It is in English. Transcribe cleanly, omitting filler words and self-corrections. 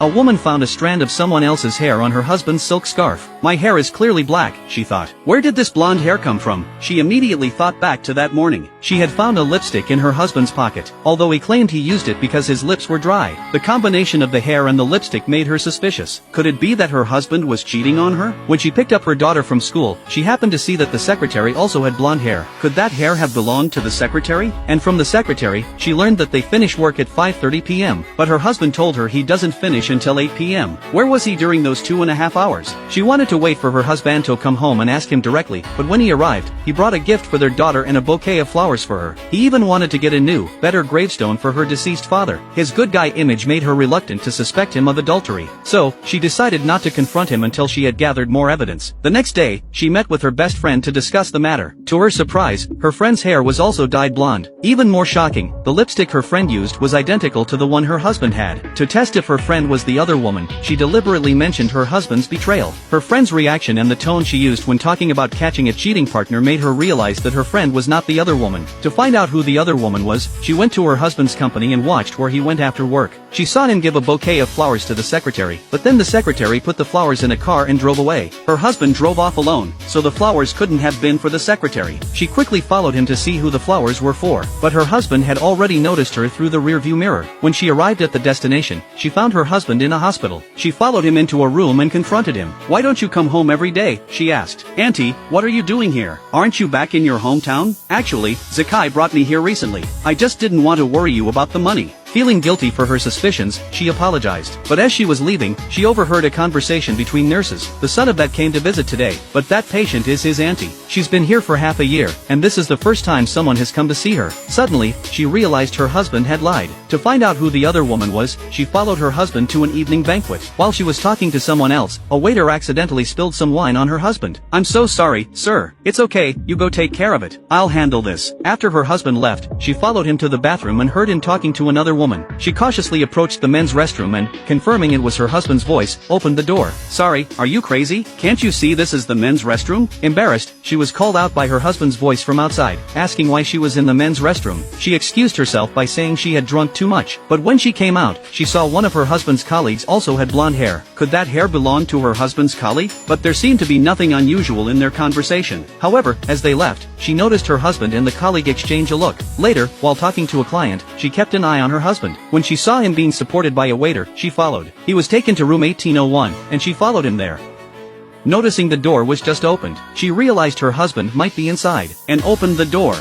A woman found a strand of someone else's hair on her husband's silk scarf. My hair is clearly black, she thought. Where did this blonde hair come from? She immediately thought back to that morning. She had found a lipstick in her husband's pocket, although he claimed he used it because his lips were dry. The combination of the hair and the lipstick made her suspicious. Could it be that her husband was cheating on her? When she picked up her daughter from school, she happened to see that the secretary also had blonde hair. Could that hair have belonged to the secretary? And from the secretary, she learned that they finish work at 5:30 p.m. But her husband told her he doesn't finish until 8 p.m. Where was he during those 2.5 hours? She wanted to wait for her husband to come home and ask him directly, but when he arrived, he brought a gift for their daughter and a bouquet of flowers for her. He even wanted to get a new, better gravestone for her deceased father. His good guy image made her reluctant to suspect him of adultery. So, she decided not to confront him until she had gathered more evidence. The next day, she met with her best friend to discuss the matter. To her surprise, her friend's hair was also dyed blonde. Even more shocking, the lipstick her friend used was identical to the one her husband had. To test if her friend was the other woman, she deliberately mentioned her husband's betrayal. Her friend's reaction and the tone she used when talking about catching a cheating partner made her realize that her friend was not the other woman. To find out who the other woman was, she went to her husband's company and watched where he went after work. She saw him give a bouquet of flowers to the secretary, but then the secretary put the flowers in a car and drove away. Her husband drove off alone, so the flowers couldn't have been for the secretary. She quickly followed him to see who the flowers were for, but her husband had already noticed her through the rearview mirror. When she arrived at the destination, she found her husband in a hospital. She followed him into a room and confronted him. "Why don't you come home every day?" she asked. "Auntie, what are you doing here? Aren't you back in your hometown?" "Actually, Zakai brought me here recently. I just didn't want to worry you about the money." Feeling guilty for her suspicions, she apologized. But as she was leaving, she overheard a conversation between nurses. "The son of that came to visit today, but that patient is his auntie. She's been here for half a year, and this is the first time someone has come to see her." Suddenly, she realized her husband had lied. To find out who the other woman was, she followed her husband to an evening banquet. While she was talking to someone else, a waiter accidentally spilled some wine on her husband. "I'm so sorry, sir. It's okay, you go take care of it. I'll handle this." After her husband left, she followed him to the bathroom and heard him talking to another woman. She cautiously approached the men's restroom and, confirming it was her husband's voice, opened the door. "Sorry, are you crazy? Can't you see this is the men's restroom?" Embarrassed, she was called out by her husband's voice from outside, asking why she was in the men's restroom. She excused herself by saying she had drunk too much, but when she came out, she saw one of her husband's colleagues also had blonde hair. Could that hair belong to her husband's colleague? But there seemed to be nothing unusual in their conversation. However, as they left, she noticed her husband and the colleague exchange a look. Later, while talking to a client, she kept an eye on her husband. When she saw him being supported by a waiter, she followed. He was taken to room 1801, and she followed him there. Noticing the door was just opened, she realized her husband might be inside, and opened the door.